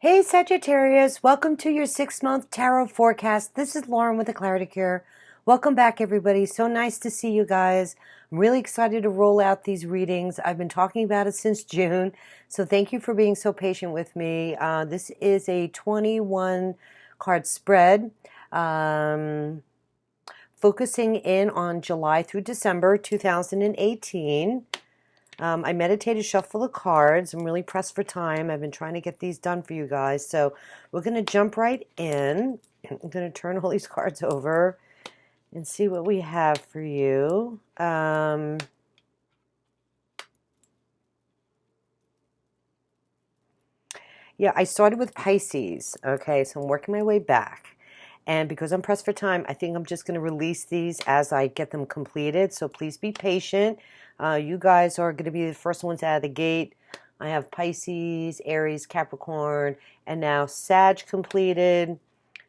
Hey Sagittarius, welcome to your 6-month tarot forecast. This is Lauren with the Clarity Cure. Welcome back, everybody. So nice to see you guys. I'm really excited to roll out these readings. I've been talking about it since June, so thank you for being so patient with me. This is a 21 card spread, focusing in on July through December 2018. I meditated, shuffle the cards. I'm really pressed for time. I've been trying to get these done for you guys. So we're going to jump right in. I'm going to turn all these cards over and see what we have for you. Yeah, I started with Pisces. Okay, so I'm working my way back. And because I'm pressed for time, I think I'm just going to release these as I get them completed. So please be patient. You guys are going to be the first ones out of the gate. I have Pisces, Aries, Capricorn, and now Sag completed.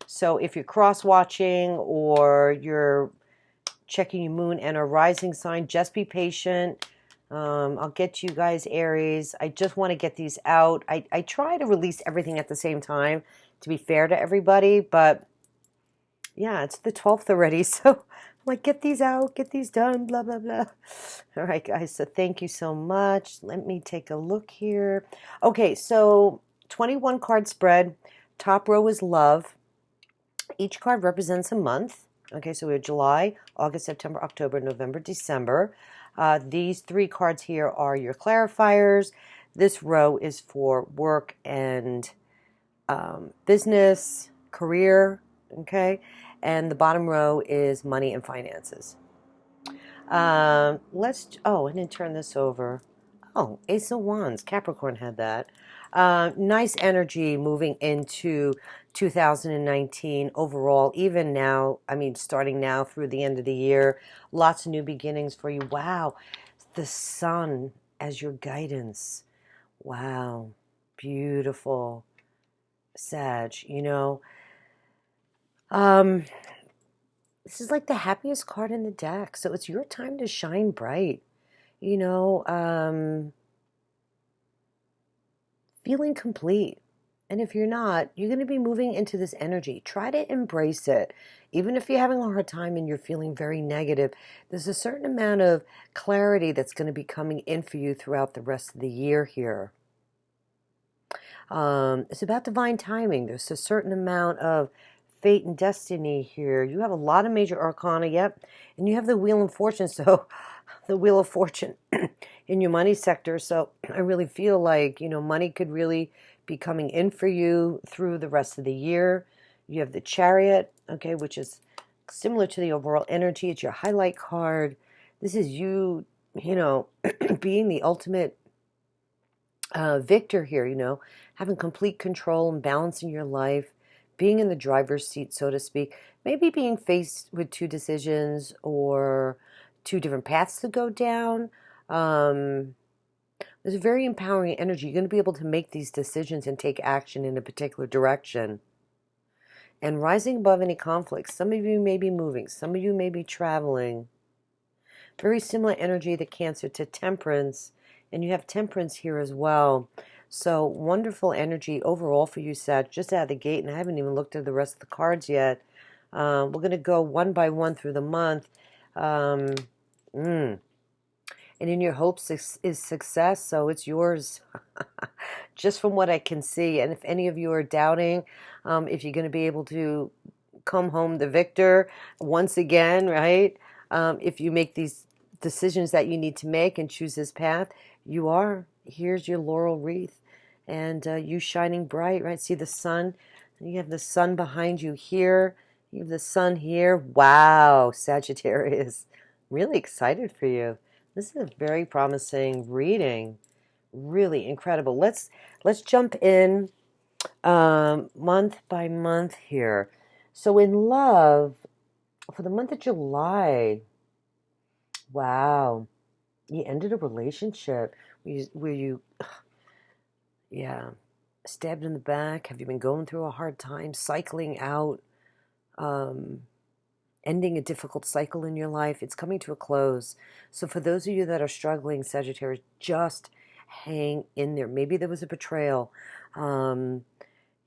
So if you're cross-watching or you're checking your moon and a rising sign, just be patient. I'll get you guys Aries. I just want to get these out. I try to release everything at the same time to be fair to everybody, but yeah, it's the 12th already, so I'm like, get these out, get these done, blah, blah, blah. All right, guys, so thank you so much. Let me take a look here. Okay, so 21 card spread. Top row is love. Each card represents a month. Okay, so we have July, August, September, October, November, December. These three cards here are your clarifiers. This row is for work and business, career, okay? And the bottom row is money and finances. I didn't turn this over. Oh, Ace of Wands, Capricorn had that. Nice energy moving into 2019 overall, even now, I mean, starting now through the end of the year, lots of new beginnings for you. Wow, the sun as your guidance. Wow, beautiful. Sag, um, this is like the happiest card in the deck. So it's your time to shine bright. You know, feeling complete. And if you're not, you're going to be moving into this energy. Try to embrace it. Even if you're having a hard time and you're feeling very negative, there's a certain amount of clarity that's going to be coming in for you throughout the rest of the year here. It's about divine timing. There's a certain amount of fate and destiny here. You have a lot of major arcana, yep. And you have the Wheel of Fortune, so the Wheel of Fortune in your money sector. So I really feel like, money could really be coming in for you through the rest of the year. You have the Chariot, okay, which is similar to the overall energy. It's your highlight card. This is you, being the ultimate victor here, having complete control and balancing your life, being in the driver's seat, so to speak, maybe being faced with two decisions or two different paths to go down. There's a very empowering energy. You're going to be able to make these decisions and take action in a particular direction. And rising above any conflicts. Some of you may be moving. Some of you may be traveling. Very similar energy to Cancer, to Temperance. And you have Temperance here as well. So wonderful energy overall for you, Sag, just out of the gate. And I haven't even looked at the rest of the cards yet. We're going to go one by one through the month. And in your hopes is success, so it's yours. Just from what I can see. And if any of you are doubting if you're going to be able to come home the victor once again, right? If you make these decisions that you need to make and choose this path, you are. Here's your laurel wreath. And you shining bright, right? See the sun? You have the sun behind you here. You have the sun here. Wow, Sagittarius. Really excited for you. This is a very promising reading. Really incredible. Let's jump in month by month here. So in love, for the month of July, wow, you ended a relationship where you yeah, stabbed in the back. Have you been going through a hard time, cycling out, ending a difficult cycle in your life? It's coming to a close. So for those of you that are struggling, Sagittarius, just hang in there. Maybe there was a betrayal.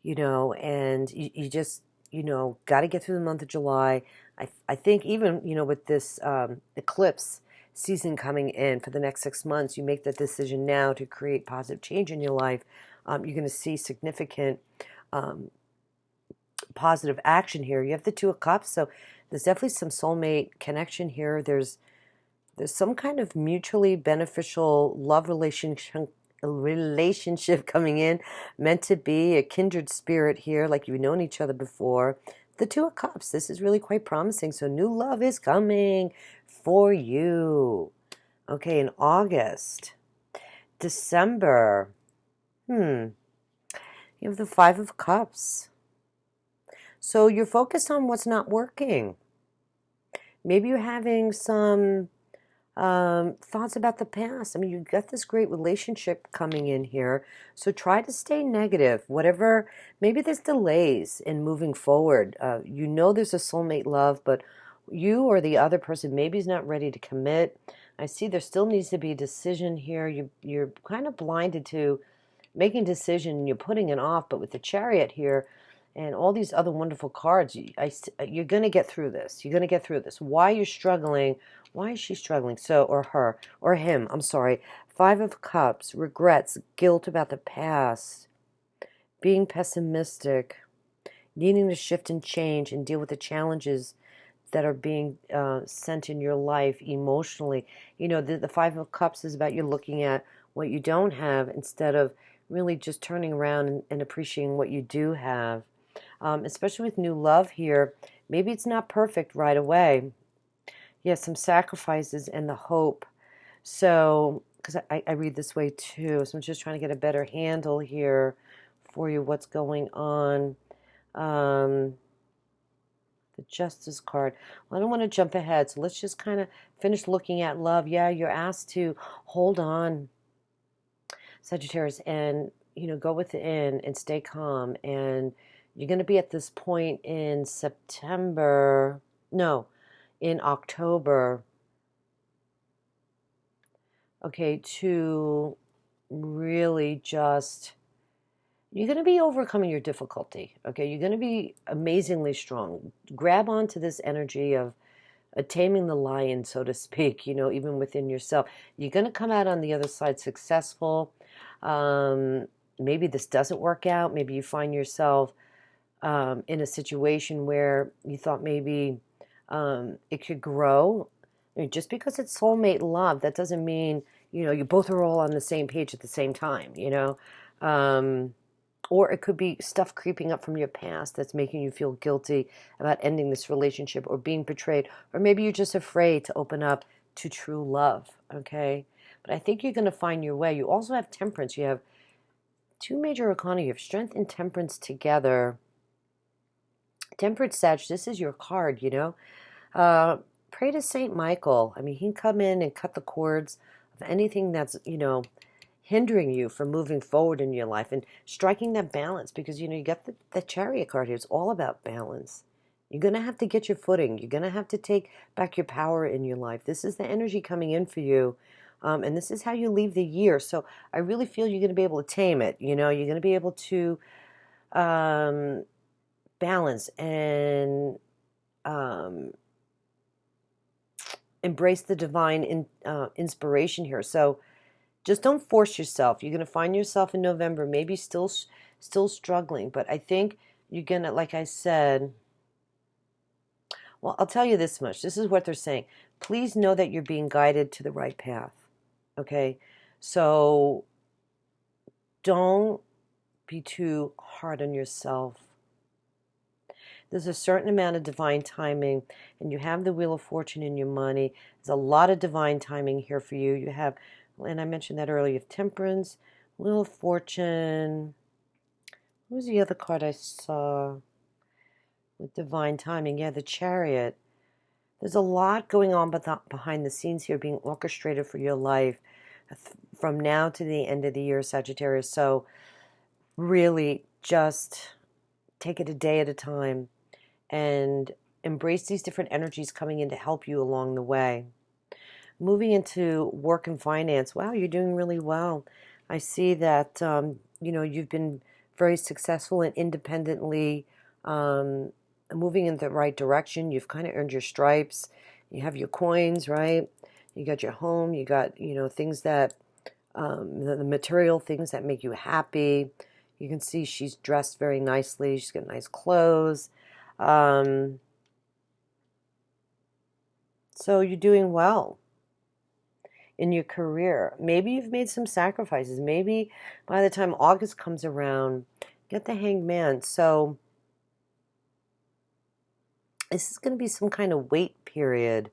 you know, and you just, you know, got to get through the month of July. I think even, you know, with this eclipse season coming in for the next 6 months, you make that decision now to create positive change in your life. You're going to see significant um, positive action here. You have the Two of Cups, so there's definitely some soulmate connection here. There's some kind of mutually beneficial love relationship coming in, meant to be a kindred spirit here, like you've known each other before. The Two of Cups, this is really quite promising. So new love is coming for you. Okay, in August, December, you have the Five of Cups. So you're focused on what's not working. Maybe you're having some thoughts about the past. I mean, you've got this great relationship coming in here, so try to stay negative. Whatever, maybe there's delays in moving forward. You know there's a soulmate love, but you or the other person maybe is not ready to commit. I see there still needs to be a decision here. You're kind of blinded to making a decision, and you're putting it off, but with the Chariot here, and all these other wonderful cards, you're going to get through this. You're going to get through this. Why you're struggling, why is she struggling? So, or her, or him, I'm sorry. Five of Cups, regrets, guilt about the past, being pessimistic, needing to shift and change and deal with the challenges that are being sent in your life emotionally. You know, the Five of Cups is about you looking at what you don't have instead of really just turning around and appreciating what you do have. Especially with new love here, maybe it's not perfect right away. Yes, some sacrifices and the hope. So, because I read this way too, so I'm just trying to get a better handle here for you, what's going on. The Justice card. Well, I don't want to jump ahead, so let's just kind of finish looking at love. Yeah, you're asked to hold on, Sagittarius, and, you know, go within and stay calm. And you're going to be at this point in September, no, in October, okay, to really just, you're going to be overcoming your difficulty, okay? You're going to be amazingly strong. Grab onto this energy of taming the lion, so to speak, you know, even within yourself. You're going to come out on the other side successful. Maybe this doesn't work out. Maybe you find yourself in a situation where you thought maybe it could grow. I mean, just because it's soulmate love, that doesn't mean, you know, you both are all on the same page at the same time, you know. Or it could be stuff creeping up from your past that's making you feel guilty about ending this relationship or being betrayed. Or maybe you're just afraid to open up to true love, okay? But I think you're going to find your way. You also have Temperance. You have two major arcana. You have Strength and Temperance together. Temperance, Sag, this is your card, you know. Pray to Saint Michael. I mean, he can come in and cut the cords of anything that's, you know, hindering you from moving forward in your life and striking that balance, because, you know, you got the Chariot card here. It's all about balance. You're going to have to get your footing. You're going to have to take back your power in your life. This is the energy coming in for you. And this is how you leave the year. So I really feel you're going to be able to tame it. You know, you're going to be able to balance and embrace the divine inspiration here. So just don't force yourself. You're going to find yourself in November maybe still struggling, but I think you're going to, like I said, well, I'll tell you this much. This is what they're saying. Please know that you're being guided to the right path, okay? So don't be too hard on yourself. There's a certain amount of divine timing, and you have the Wheel of Fortune in your money. There's a lot of divine timing here for you. You have, and I mentioned that earlier, you have Temperance, Wheel of Fortune. What was the other card I saw with divine timing? Yeah, the Chariot. There's a lot going on behind the scenes here being orchestrated for your life from now to the end of the year, Sagittarius. So really just take it a day at a time and embrace these different energies coming in to help you along the way. Moving into work and finance, wow, you're doing really well. I see that, you know, you've been very successful and independently moving in the right direction. You've kind of earned your stripes. You have your coins, right? You got your home. You got, you know, things that, the material things that make you happy. You can see she's dressed very nicely. She's got nice clothes. So you're doing well in your career. Maybe you've made some sacrifices. Maybe by the time August comes around, get the Hanged Man. So this is going to be some kind of wait period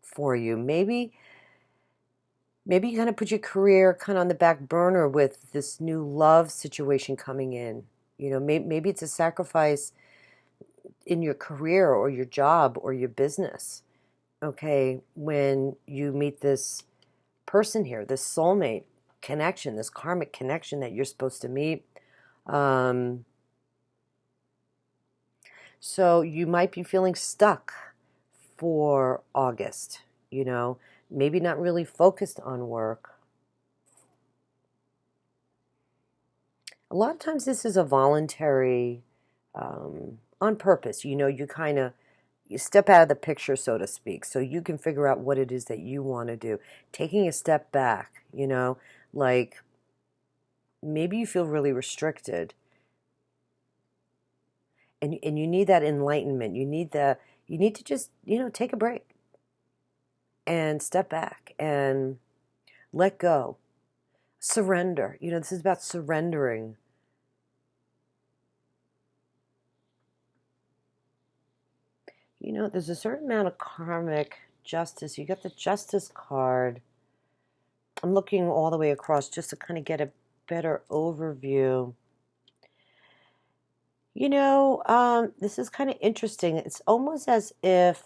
for you. Maybe you kind of put your career kind of on the back burner with this new love situation coming in. You know, maybe it's a sacrifice in your career or your job or your business. Okay, when you meet this person here, this soulmate connection, this karmic connection that you're supposed to meet. So you might be feeling stuck for August, you know, maybe not really focused on work. A lot of times this is a voluntary, on purpose, you know, you step out of the picture, so to speak, so you can figure out what it is that you want to do. Taking a step back, you know, like maybe you feel really restricted. And you need that enlightenment. You need to just, you know, take a break and step back and let go. Surrender. You know, this is about surrendering. You know, there's a certain amount of karmic justice. You got the Justice card. I'm looking all the way across just to kind of get a better overview. You know, this is kind of interesting. It's almost as if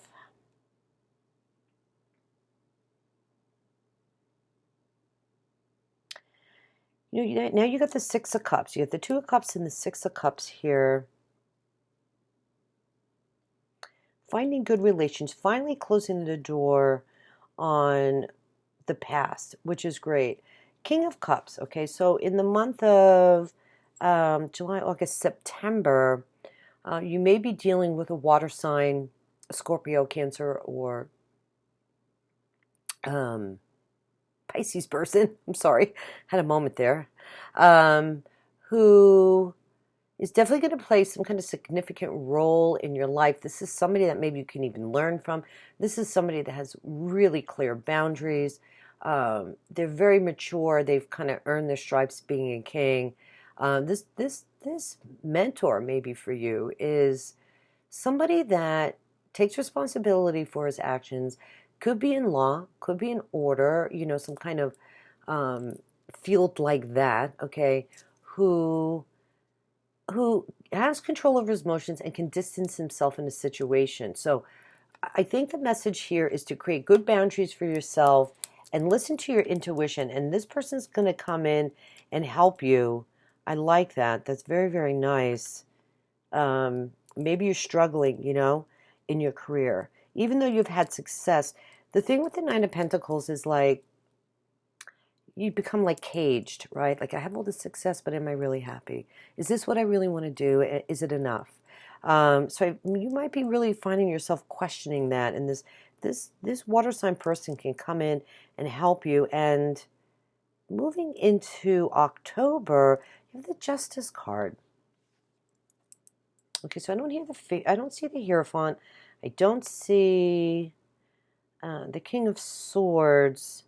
you know, now you got the Six of Cups. You got the Two of Cups and the Six of Cups here. Finding good relations, finally closing the door on the past, which is great. King of Cups, okay, so in the month of July, August, September, you may be dealing with a water sign, a Scorpio, Cancer, or Pisces person. I'm sorry, had a moment there. Who is definitely going to play some kind of significant role in your life. This is somebody that maybe you can even learn from. This is somebody that has really clear boundaries. They're very mature. They've kind of earned their stripes being a king. This mentor maybe for you is somebody that takes responsibility for his actions. Could be in law, could be in order, you know, some kind of field like that, okay, who has control over his emotions and can distance himself in a situation. So I think the message here is to create good boundaries for yourself and listen to your intuition. And this person's going to come in and help you. I like that. That's very, very nice. Maybe you're struggling, you know, in your career. Even though you've had success, the thing with the Nine of Pentacles is like, you become like caged, right? Like, I have all this success, but am I really happy? Is this what I really want to do? Is it enough? So you might be really finding yourself questioning that, and this water sign person can come in and help you. And moving into October, you have the Justice card. Okay, so I don't see the Hierophant. I don't see the King of Swords.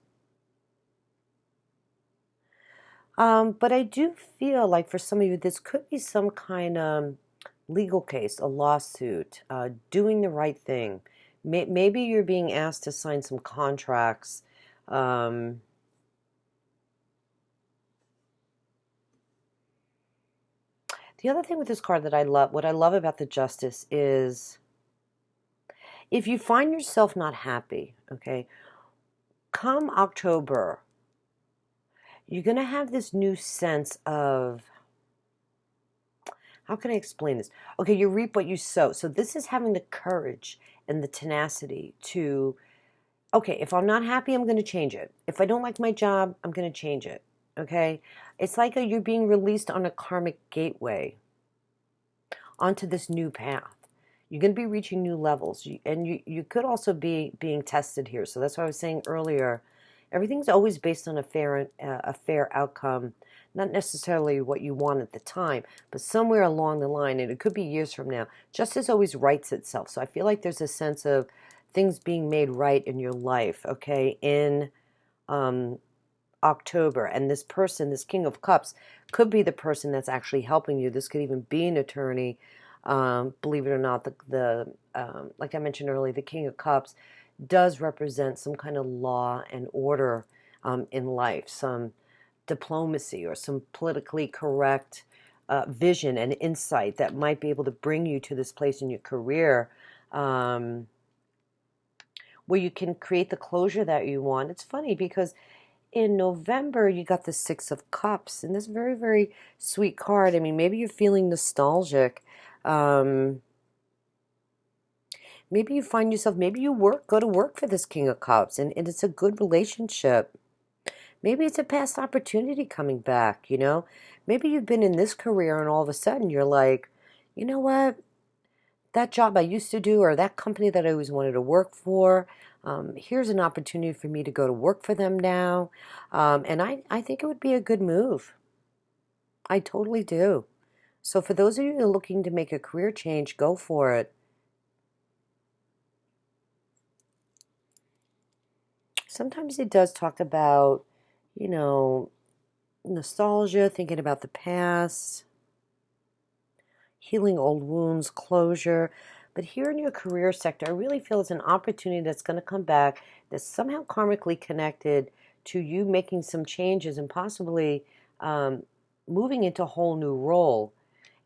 But I do feel like for some of you, this could be some kind of legal case, a lawsuit, doing the right thing. Maybe you're being asked to sign some contracts. The other thing with this card that I love, what I love about the Justice is if you find yourself not happy, okay, come October, you're going to have this new sense of, how can I explain this? Okay, you reap what you sow. So this is having the courage and the tenacity to, okay, if I'm not happy, I'm going to change it. If I don't like my job, I'm going to change it. Okay? It's like you're being released on a karmic gateway onto this new path. You're going to be reaching new levels, and you could also be being tested here. So that's why I was saying earlier, everything's always based on a fair outcome, not necessarily what you want at the time, but somewhere along the line, and it could be years from now. Justice always rights itself. So I feel like there's a sense of things being made right in your life, okay, in October. And this person, this King of Cups, could be the person that's actually helping you. This could even be an attorney. Believe it or not, like I mentioned earlier, the King of Cups does represent some kind of law and order in life, some diplomacy or some politically correct vision and insight that might be able to bring you to this place in your career where you can create the closure that you want. It's funny because in November, you got the Six of Cups, and this very, very sweet card. I mean, maybe you're feeling nostalgic. Maybe you find yourself, maybe you go to work for this King of Cups, and it's a good relationship. Maybe it's a past opportunity coming back, you know? Maybe you've been in this career, and all of a sudden you're like, you know what? That job I used to do, or that company that I always wanted to work for, here's an opportunity for me to go to work for them now. And I think it would be a good move. I totally do. So for those of you who are looking to make a career change, go for it. Sometimes it does talk about, you know, nostalgia, thinking about the past, healing old wounds, closure. But here in your career sector, I really feel it's an opportunity that's going to come back that's somehow karmically connected to you making some changes and possibly moving into a whole new role.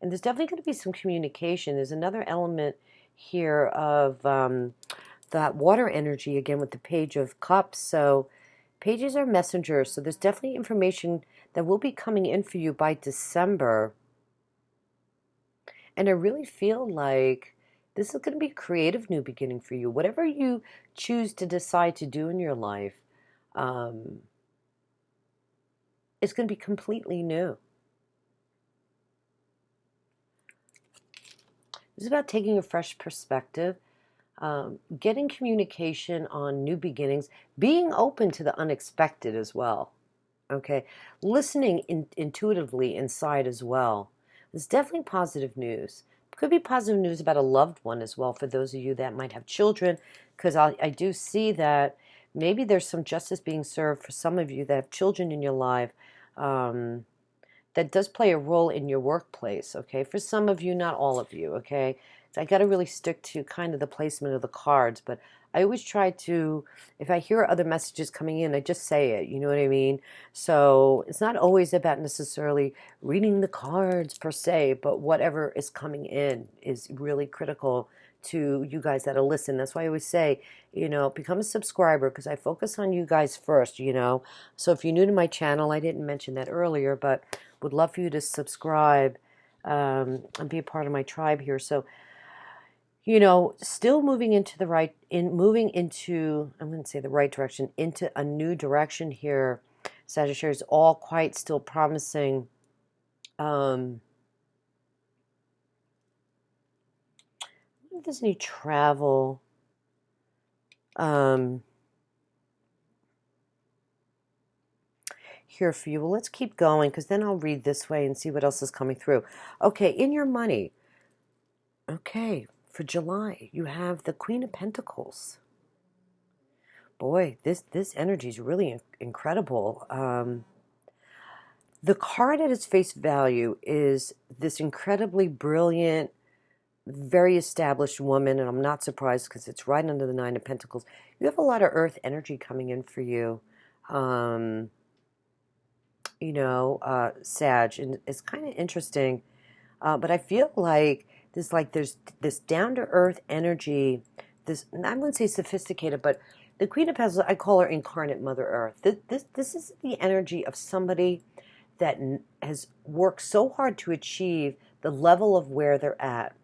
And there's definitely going to be some communication. There's another element here of that water energy, again, with the Page of Cups. So pages are messengers. So there's definitely information that will be coming in for you by December. And I really feel like this is going to be a creative new beginning for you. Whatever you choose to decide to do in your life, it's going to be completely new. It's about taking a fresh perspective, getting communication on new beginnings, being open to the unexpected as well. Okay, listening intuitively inside as well. There's definitely positive news. Could be positive news about a loved one as well for those of you that might have children, because I do see that maybe there's some justice being served for some of you that have children in your life. That does play a role in your workplace, okay? For some of you, not all of you, okay? So I got to really stick to kind of the placement of the cards, but I always try to, if I hear other messages coming in, I just say it, you know what I mean? So it's not always about necessarily reading the cards per se, but whatever is coming in is really critical to you guys that are listening. That's why I always say, you know, become a subscriber because I focus on you guys first, you know? So if you're new to my channel, I didn't mention that earlier, but would love for you to subscribe and be a part of my tribe here. So, you know, still moving into the right, moving into, I'm going to say the right direction, into a new direction here. Sagittarius, all quite still promising. If there's any travel. Here for you. Well, let's keep going because then I'll read this way and see what else is coming through. Okay, in your money. Okay, for July, you have the Queen of Pentacles. Boy, this energy is really incredible. The card at its face value is this incredibly brilliant, very established woman, and I'm not surprised because it's right under the Nine of Pentacles. You have a lot of earth energy coming in for you. You know, Sag, and it's kind of interesting, but I feel like there's this down-to-earth energy, this, I wouldn't say sophisticated, but the Queen of Pentacles, I call her incarnate Mother Earth. This is the energy of somebody that has worked so hard to achieve the level of where they're at.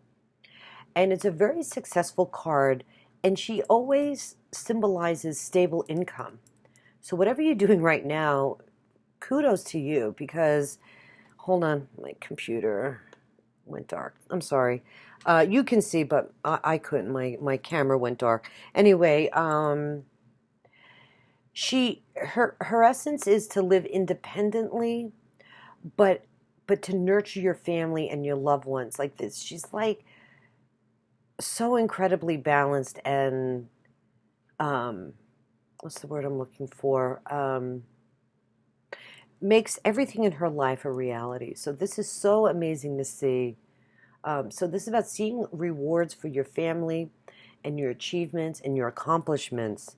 And it's a very successful card, and she always symbolizes stable income. So whatever you're doing right now kudos to you, because, hold on, my computer went dark. I'm sorry. You can see, but I couldn't. My camera went dark. Anyway, her essence is to live independently, but to nurture your family and your loved ones like this. She's like so incredibly balanced and what's the word I'm looking for? Makes everything in her life a reality. So this is so amazing to see. So this is about seeing rewards for your family and your achievements and your accomplishments.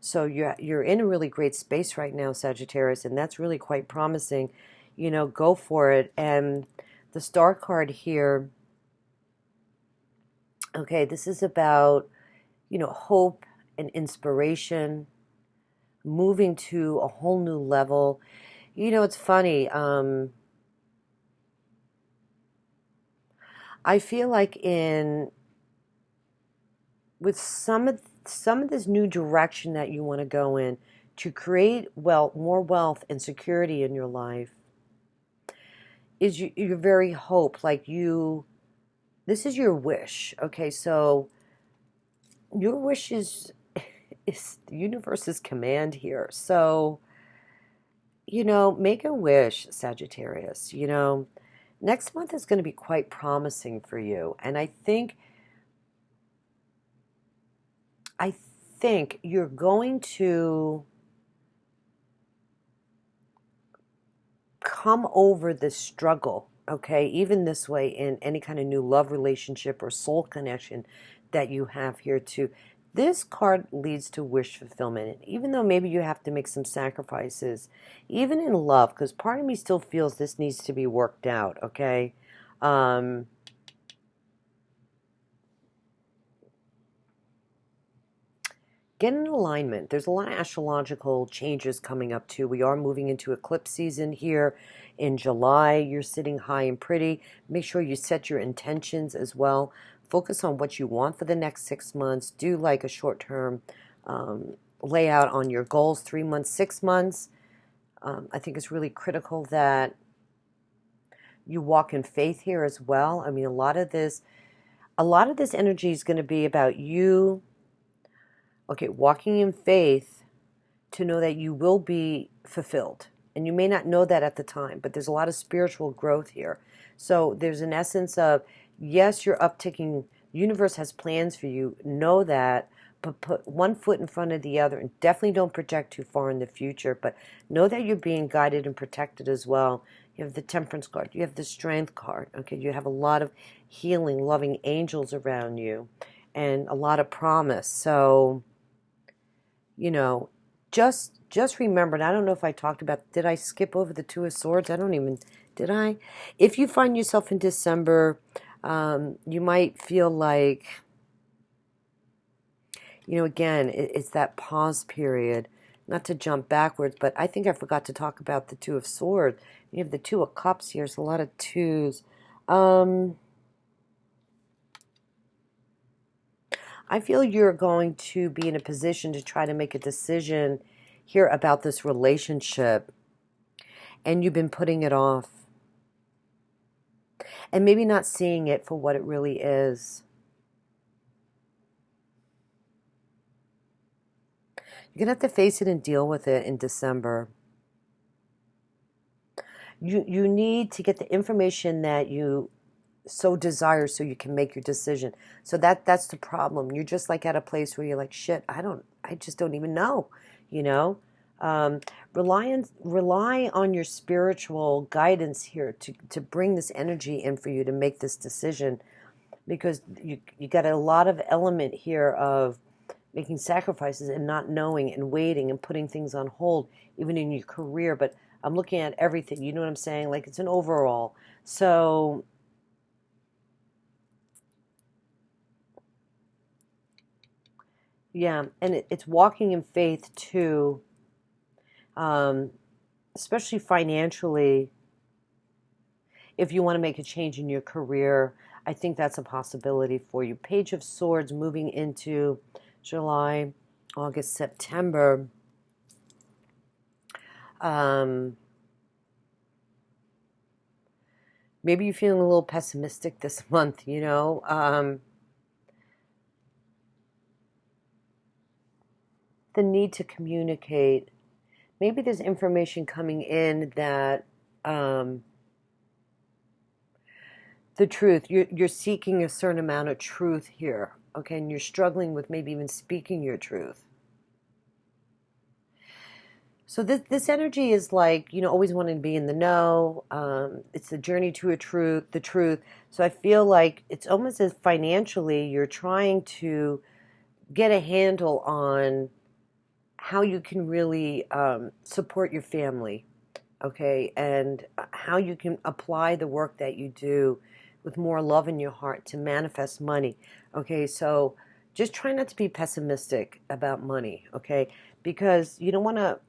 So you're in a really great space right now, Sagittarius, and that's really quite promising. You know, go for it. And the Star card here, okay, this is about, you know, hope and inspiration, moving to a whole new level. You know, it's funny. I feel like with some of this new direction that you want to go in to create more wealth and security in your life, is your very hope. Like this is your wish. Okay, so your wish is the universe's command here. So, you know, make a wish, Sagittarius. You know, next month is going to be quite promising for you, and I think you're going to come over the struggle, okay, even this way in any kind of new love relationship or soul connection that you have here too. This card leads to wish fulfillment. And even though maybe you have to make some sacrifices, even in love, because part of me still feels this needs to be worked out, okay? Get in alignment. There's a lot of astrological changes coming up too. We are moving into eclipse season here in July. You're sitting high and pretty. Make sure you set your intentions as well. Focus on what you want for the next 6 months. Do like a short-term layout on your goals, 3 months, 6 months. I think it's really critical that you walk in faith here as well. I mean, a lot of this energy is going to be about you. Okay, walking in faith to know that you will be fulfilled. And you may not know that at the time, but there's a lot of spiritual growth here. So there's an essence of, yes, you're upticking. The universe has plans for you. Know that, but put one foot in front of the other. And definitely don't project too far in the future. But know that you're being guided and protected as well. You have the Temperance card. You have the Strength card. Okay, you have a lot of healing, loving angels around you. And a lot of promise. So, you know, just remember, and I don't know if I talked about, did I skip over the Two of Swords? I don't even, did I? If you find yourself in December, you might feel like, you know, again, it's that pause period, not to jump backwards, but I think I forgot to talk about the Two of Swords. You have the Two of Cups here, so a lot of twos. I feel you're going to be in a position to try to make a decision here about this relationship, and you've been putting it off and maybe not seeing it for what it really is. You're going to have to face it and deal with it in December. You need to get the information that you so desire so you can make your decision. So that's the problem. You're just like at a place where you're like, shit, I just don't even know, you know. Rely on your spiritual guidance here to bring this energy in for you to make this decision, because you got a lot of element here of making sacrifices and not knowing and waiting and putting things on hold, even in your career. But I'm looking at everything, you know what I'm saying? Like, it's an overall. So yeah, and it's walking in faith too, especially financially. If you want to make a change in your career, I think that's a possibility for you. Page of Swords moving into July, August, September. Maybe you're feeling a little pessimistic this month, the need to communicate. Maybe there's information coming in that the truth, you're seeking a certain amount of truth here, okay, and you're struggling with maybe even speaking your truth. So this energy is like, always wanting to be in the know. It's the journey to the truth. So I feel like it's almost as financially you're trying to get a handle on how you can really support your family, okay, and how you can apply the work that you do with more love in your heart to manifest money, okay. So just try not to be pessimistic about money, okay, because you don't want to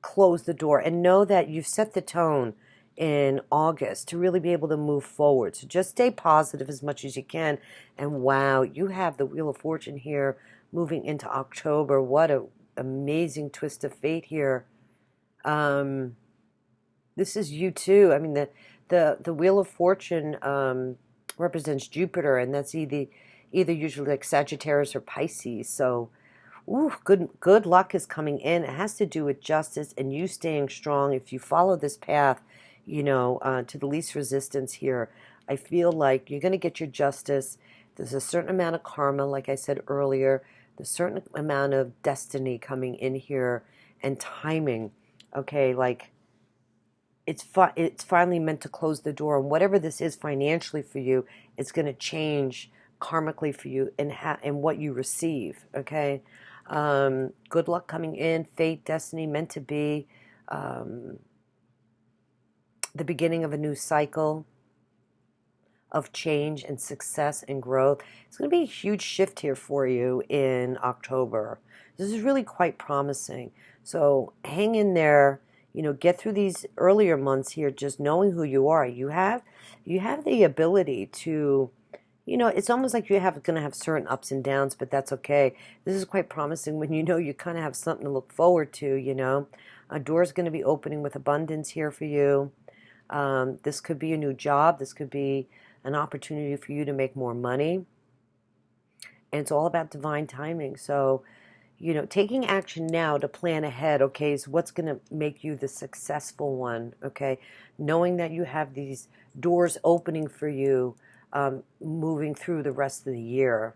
close the door, and know that you've set the tone in August to really be able to move forward. So just stay positive as much as you can. And wow, you have the Wheel of Fortune here moving into October. What a amazing twist of fate here. This is you too. I mean, the Wheel of Fortune represents Jupiter, and that's either usually like Sagittarius or Pisces. So ooh, good luck is coming in. It has to do with justice and you staying strong. If you follow this path, to the least resistance here, I feel like you're going to get your justice. There's a certain amount of karma, like I said earlier. There's a certain amount of destiny coming in here and timing. Okay, like it's finally meant to close the door, and whatever this is financially for you, it's going to change karmically for you and what you receive. Okay. Good luck coming in, fate, destiny, meant to be, the beginning of a new cycle of change and success and growth. It's going to be a huge shift here for you in October. This is really quite promising. So hang in there, get through these earlier months here, just knowing who you are. You have the ability to, it's almost like going to have certain ups and downs, but that's okay. This is quite promising when you kind of have something to look forward to. A door's going to be opening with abundance here for you. This could be a new job. This could be an opportunity for you to make more money. And it's all about divine timing. So, taking action now to plan ahead, okay, is what's going to make you the successful one, okay? Knowing that you have these doors opening for you, moving through the rest of the year.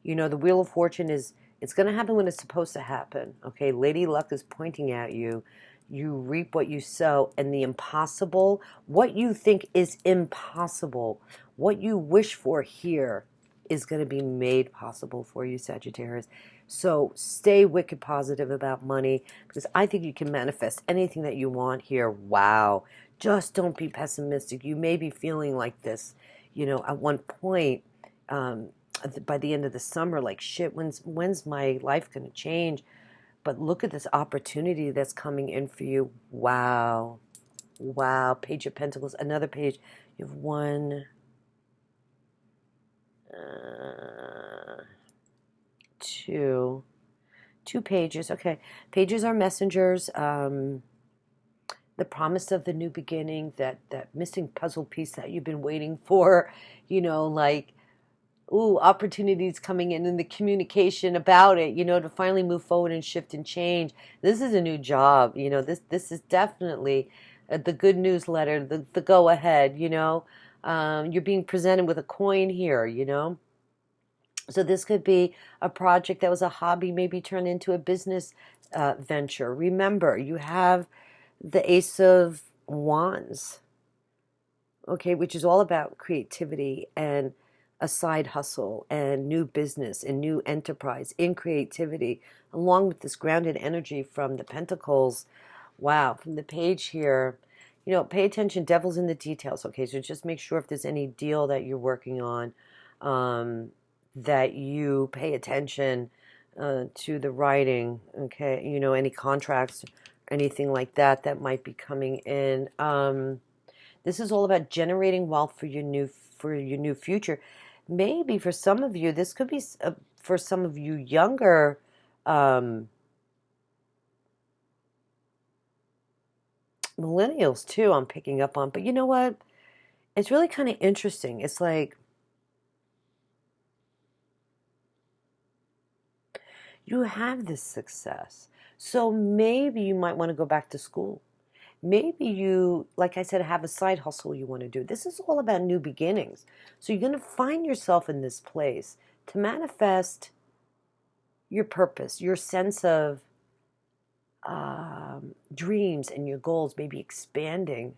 The Wheel of Fortune it's going to happen when it's supposed to happen, okay? Lady Luck is pointing at you. You reap what you sow, and the impossible, what you think is impossible, what you wish for here is going to be made possible for you, Sagittarius. So stay wicked positive about money, because I think you can manifest anything that you want here. Wow. Just don't be pessimistic. You may be feeling like this, at one point, by the end of the summer, like, shit, when's my life going to change? But look at this opportunity that's coming in for you. Wow. Wow. Page of Pentacles. Another page. You have one, two pages. Okay. Pages are messengers. The promise of the new beginning, that missing puzzle piece that you've been waiting for, like, ooh, opportunities coming in and the communication about it, to finally move forward and shift and change. This is a new job, this is definitely the good news letter, the go ahead, you're being presented with a coin here, So this could be a project that was a hobby, maybe turned into a business venture. Remember, you have the Ace of Wands, okay, which is all about creativity and a side hustle and new business and new enterprise in creativity, along with this grounded energy from the Pentacles. Wow, from the page here, pay attention, devil's in the details, okay? So just make sure if there's any deal that you're working on, that you pay attention to the writing, okay? Any contracts, anything like that that might be coming in. This is all about generating wealth for your new future. Maybe for some of you, this could be for some of you younger millennials too, I'm picking up on. But you know what? It's really kind of interesting. It's like you have this success. So maybe you might want to go back to school. Maybe you, like I said, have a side hustle you want to do. This is all about new beginnings. So you're going to find yourself in this place to manifest your purpose, your sense of dreams and your goals, maybe expanding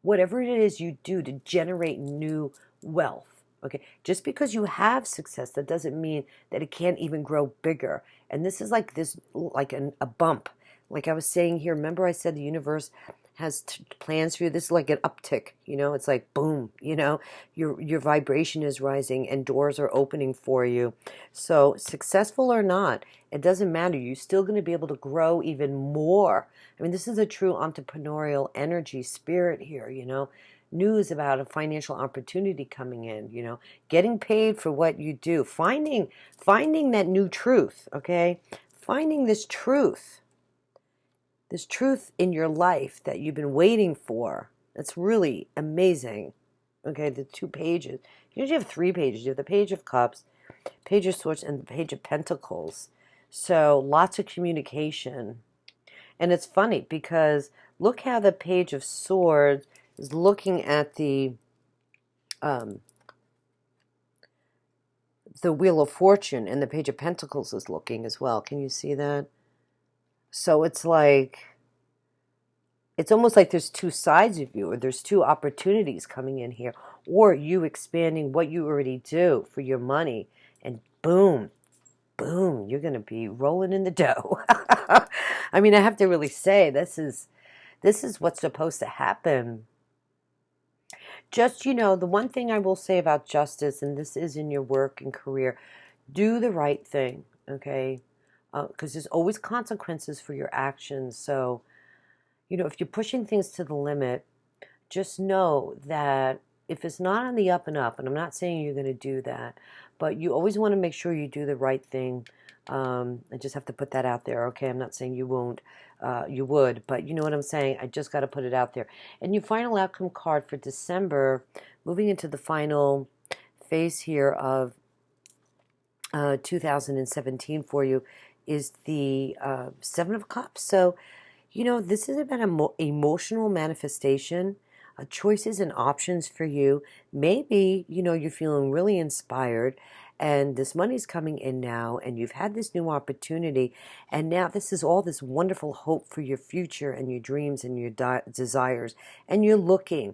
whatever it is you do to generate new wealth. Okay, just because you have success, that doesn't mean that it can't even grow bigger. And this is like this, like a bump. Like I was saying here, remember I said the universe has plans for you. This is like an uptick, you know. It's like boom, you know, your vibration is rising and doors are opening for you. So successful or not, it doesn't matter. You're still going to be able to grow even more. I mean, this is a true entrepreneurial energy spirit here, you know. News about a financial opportunity coming in, you know, getting paid for what you do, finding that new truth, okay? Finding this truth in your life that you've been waiting for. That's really amazing. Okay, the 2 pages. You usually have 3 pages. You have the Page of Cups, Page of Swords, and the Page of Pentacles. So lots of communication. And it's funny because look how the Page of Swords is looking at the Wheel of Fortune, and the Page of Pentacles is looking as well. Can you see that? So it's like, it's almost like there's 2 sides of you, or there's 2 opportunities coming in here, or you expanding what you already do for your money, and boom, boom, you're going to be rolling in the dough. I mean, I have to really say, this is what's supposed to happen. Just, you know, the one thing I will say about justice, and this is in your work and career, do the right thing, okay? Because there's always consequences for your actions. So, you know, if you're pushing things to the limit, just know that if it's not on the up and up, and I'm not saying you're going to do that, but you always want to make sure you do the right thing. I just have to put that out there, okay? I'm not saying you won't, you would, but you know what I'm saying? I just got to put it out there. And your final outcome card for December, moving into the final phase here of 2017 for you, is the 7 of Cups. So, you know, this is about emotional manifestation, choices and options for you. Maybe, you know, you're feeling really inspired and this money's coming in now and you've had this new opportunity, and now this is all this wonderful hope for your future and your dreams and your desires, and you're looking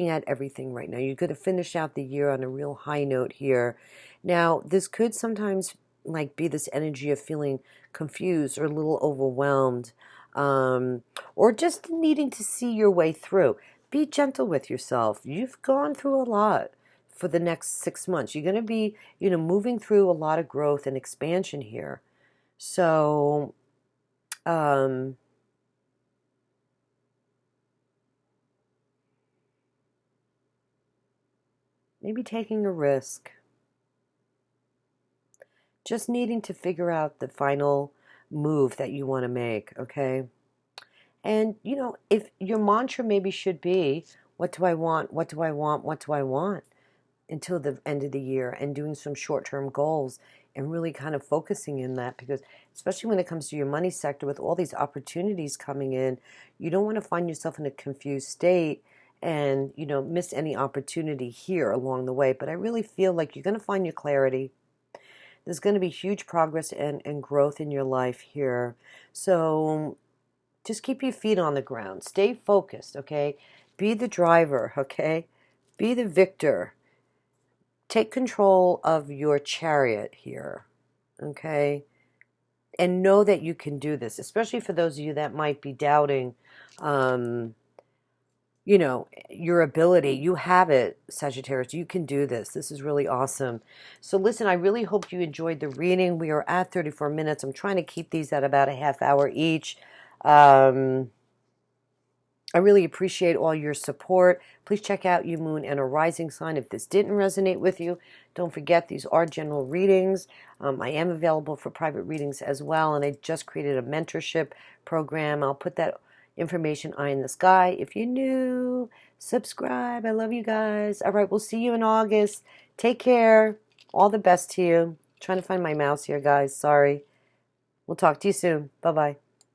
at everything right now. You're going to finish out the year on a real high note here. Now, this could sometimes like be this energy of feeling confused or a little overwhelmed, or just needing to see your way through. Be gentle with yourself. You've gone through a lot for the next 6 months. You're going to be, you know, moving through a lot of growth and expansion here. So, maybe taking a risk. Just needing to figure out the final move that you want to make, okay? And, you know, if your mantra maybe should be, what do I want? What do I want? What do I want? Until the end of the year, and doing some short-term goals and really kind of focusing in that, because especially when it comes to your money sector with all these opportunities coming in, you don't want to find yourself in a confused state and, you know, miss any opportunity here along the way. But I really feel like you're going to find your clarity. There's going to be huge progress and growth in your life here. So just keep your feet on the ground. Stay focused, okay? Be the driver, okay? Be the victor. Take control of your chariot here, okay? And know that you can do this, especially for those of you that might be doubting, you know, your ability. You have it, Sagittarius. You can do this. This is really awesome. So listen, I really hope you enjoyed the reading. We are at 34 minutes. I'm trying to keep these at about a half hour each. I really appreciate all your support. Please check out your moon and a rising sign. If this didn't resonate with you, don't forget these are general readings. I am available for private readings as well, and I just created a mentorship program. I'll put that information eye in the sky. If you're new, subscribe. I love you guys. All right, we'll see you in August. Take care. All the best to you. Trying to find my mouse here, guys. Sorry. We'll talk to you soon. Bye-bye.